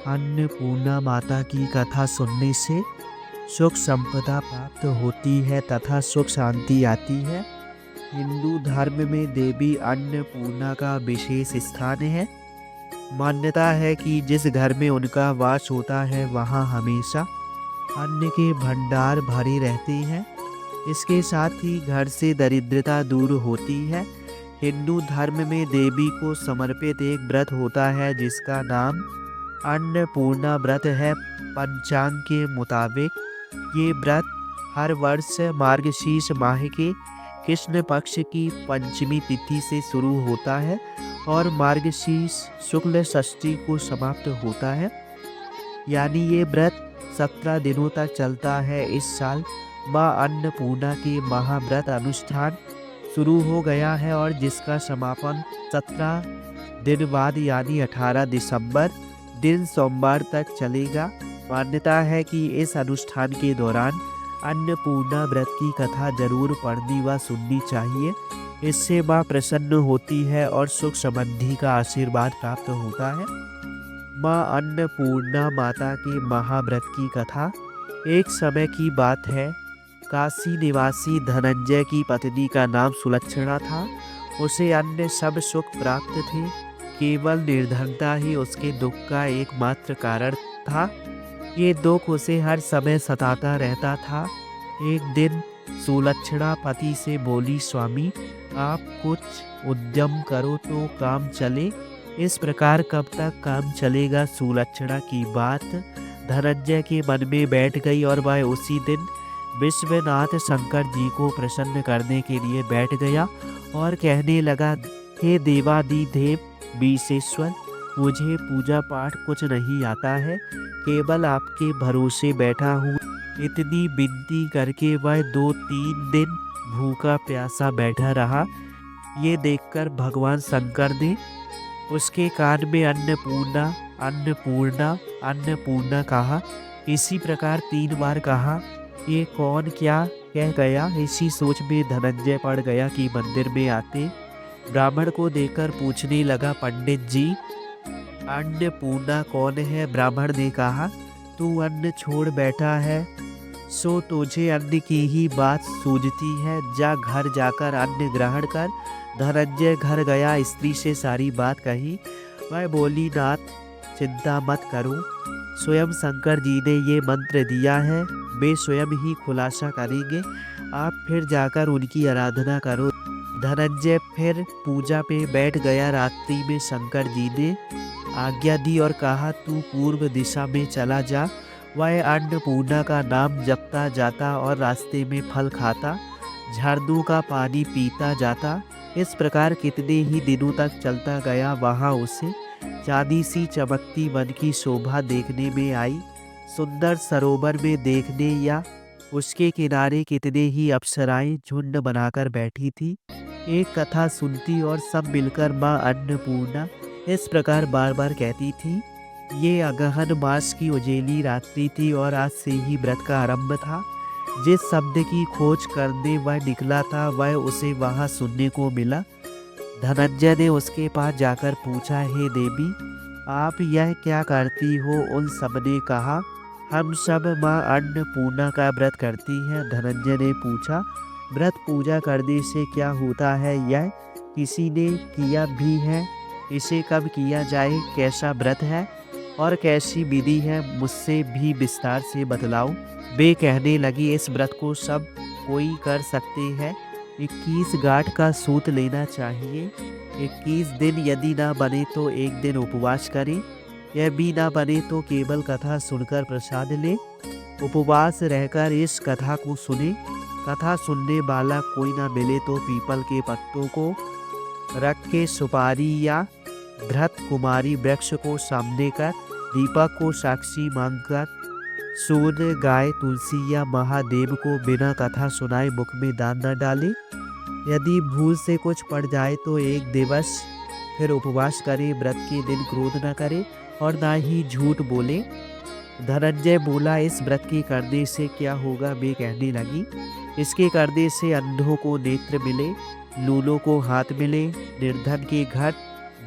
अन्नपूर्णा माता की कथा सुनने से सुख संपदा प्राप्त होती है तथा सुख शांति आती है। हिंदू धर्म में देवी अन्नपूर्णा का विशेष स्थान है। मान्यता है कि जिस घर में उनका वास होता है वहाँ हमेशा अन्न के भंडार भरे रहते हैं। इसके साथ ही घर से दरिद्रता दूर होती है। हिंदू धर्म में देवी को समर्पित एक व्रत होता है जिसका नाम अन्नपूर्णा व्रत है। पंचांग के मुताबिक ये व्रत हर वर्ष मार्गशीर्ष माह के कृष्ण पक्ष की पंचमी तिथि से शुरू होता है और मार्गशीर्ष शुक्ल षष्ठी को समाप्त होता है। यानी ये व्रत 17 दिनों तक चलता है। इस साल माँ अन्नपूर्णा के महाव्रत अनुष्ठान शुरू हो गया है और जिसका समापन 17 दिन बाद यानी 18 दिसंबर दिन सोमवार तक चलेगा। मान्यता है कि इस अनुष्ठान के दौरान अन्नपूर्णा व्रत की कथा जरूर पढ़नी व सुननी चाहिए। इससे माँ प्रसन्न होती है और सुख समृद्धि का आशीर्वाद प्राप्त होता है। माँ अन्नपूर्णा माता के महाव्रत की कथा। एक समय की बात है, काशी निवासी धनंजय की पत्नी का नाम सुलक्षणा था। उसे अन्य सब सुख प्राप्त थे, केवल निर्धनता ही उसके दुख का एकमात्र कारण था। ये दुख उसे हर समय सताता रहता था। एक दिन सुलक्षणा पति से बोली, स्वामी आप कुछ उद्यम करो तो काम चले। इस प्रकार कब तक काम चलेगा? सुलक्षणा की बात धनंजय के मन में बैठ गई और वह उसी दिन विश्वनाथ शंकर जी को प्रसन्न करने के लिए बैठ गया और कहने लगा, हे देवादिदेव विश्वेश्वर, मुझे पूजा पाठ कुछ नहीं आता है, केवल आपके भरोसे बैठा हूँ। इतनी विनती करके वह 2-3 दिन भूखा प्यासा बैठा रहा। ये देखकर भगवान शंकर ने उसके कान में अन्नपूर्णा अन्नपूर्णा अन्नपूर्णा कहा। इसी प्रकार 3 बार कहा। ये कौन क्या कह गया? इसी सोच में धनंजय पड़ गया कि मंदिर में आते ब्राह्मण को देखकर पूछने लगा, पंडित जी अन्नपूर्णा कौन है? ब्राह्मण ने कहा, तू अन्न छोड़ बैठा है सो तुझे अन्न की ही बात सूझती है, जा घर जाकर अन्न ग्रहण कर। धनंजय घर गया, स्त्री से सारी बात कही। वह बोली, नाथ चिंता मत करो, स्वयं शंकर जी ने ये मंत्र दिया है, वे स्वयं ही खुलासा करेंगे, आप फिर जाकर उनकी आराधना करो। धनंजय फिर पूजा पे बैठ गया। रात्रि में शंकर जी ने आज्ञा दी और कहा, तू पूर्व दिशा में चला जा। वह अन्नपूर्णा का नाम जपता जाता और रास्ते में फल खाता, झरनों का पानी पीता जाता। इस प्रकार कितने ही दिनों तक चलता गया। वहाँ उसे चांदी सी चमकती वन की शोभा देखने में आई। सुंदर सरोवर में देखने या उसके किनारे कितने ही अप्सराएं झुंड बनाकर बैठी थी, एक कथा सुनती और सब मिलकर माँ अन्नपूर्णा इस प्रकार बार बार कहती थी। ये अगहन मास की उजेली रात्रि थी और आज से ही व्रत का आरंभ था। जिस शब्द की खोज करने वह निकला था वह उसे वहाँ सुनने को मिला। धनंजय ने उसके पास जाकर पूछा, हे देवी आप यह क्या करती हो? उन सब ने कहा, हम सब माँ अन्नपूर्णा का व्रत करती हैं। धनंजय ने पूछा, व्रत पूजा करने से क्या होता है? यह किसी ने किया भी है? इसे कब किया जाए? कैसा व्रत है और कैसी विधि है? मुझसे भी विस्तार से बतलाओ। वे कहने लगी, इस व्रत को सब कोई कर सकते हैं। 21 गांठ का सूत लेना चाहिए। 21 दिन यदि ना बने तो एक दिन उपवास करें। यह भी ना बने तो केवल कथा सुनकर प्रसाद ले। उपवास रहकर इस कथा को सुने। कथा सुनने वाला कोई ना मिले तो पीपल के पत्तों को रख के सुपारी या धृत कुमारी वृक्ष को सामने कर, दीपक को साक्षी मानकर सूर्य, गाय, तुलसी या महादेव को बिना कथा सुनाए मुख में दान न डाले। यदि भूल से कुछ पड़ जाए तो एक दिवस फिर उपवास करे। व्रत के दिन क्रोध न करे और ना ही झूठ बोले। धनंजय बोला, इस व्रत के करने से क्या होगा? वे कहने लगी, इसके करने से अंधों को नेत्र मिले, लूलों को हाथ मिले, निर्धन के घर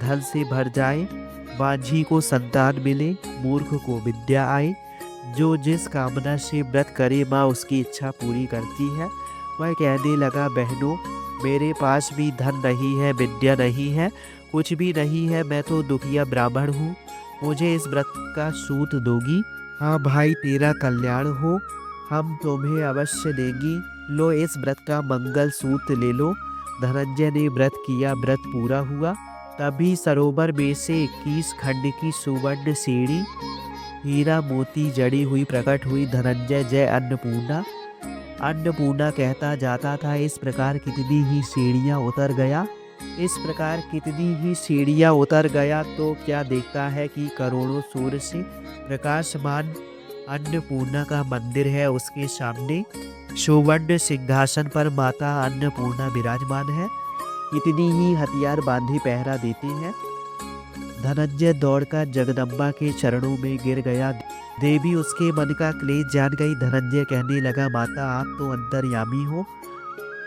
धन से भर जाए, माझी को संतान मिले, मूर्ख को विद्या आए। जो जिस कामना से व्रत करे माँ उसकी इच्छा पूरी करती है। वह कहने लगा, बहनों मेरे पास भी धन नहीं है, विद्या नहीं है, कुछ भी नहीं है, मैं तो दुखिया ब्राह्मण हूँ। मुझे इस व्रत का सूत दोगी? हाँ भाई, तेरा कल्याण हो, हम तुम्हें अवश्य देंगी। लो इस व्रत का मंगल सूत्र ले लो। धनंजय ने व्रत किया, व्रत पूरा हुआ। तभी सरोवर में से 21 खंड की सुवर्ण सीढ़ी हीरा मोती जड़ी हुई प्रकट हुई। धनंजय जय अन्नपूर्णा। अन्नपूर्णा कहता जाता था। इस प्रकार कितनी ही सीढ़ियाँ उतर गया। इस प्रकार कितनी ही सीढ़ियाँ उतर गया तो क्या देखता है कि करोड़ों सूर्य से प्रकाशमान अन्नपूर्णा का मंदिर है। उसके सामने सुवर्ण सिंहासन पर माता अन्नपूर्णा विराजमान है। इतनी ही हथियार बांधे पहरा देते हैं। धनंजय दौड़कर जगदम्बा के चरणों में गिर गया। देवी उसके मन का क्लेश जान गई। धनंजय कहने लगा, माता आप तो अंतर्यामी हो,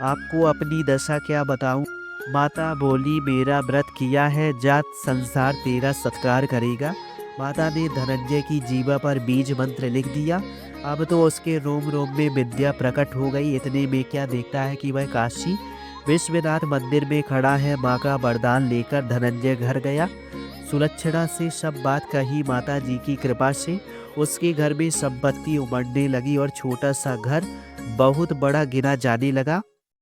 आपको अपनी दशा क्या बताऊं। माता बोली, मेरा व्रत किया है, जात संसार तेरा सत्कार करेगा। माता ने धनंजय की जीवा पर बीज मंत्र लिख दिया। अब तो उसके रोम रोम में विद्या प्रकट हो गई। इतने में क्या देखता है कि वह काशी विश्वनाथ मंदिर में खड़ा है। माँ का वरदान लेकर धनंजय घर गया। सुलक्षणा से सब बात कही। माता जी की कृपा से उसके घर में संपत्ति उमड़ने लगी और छोटा सा घर बहुत बड़ा गिना जाने लगा।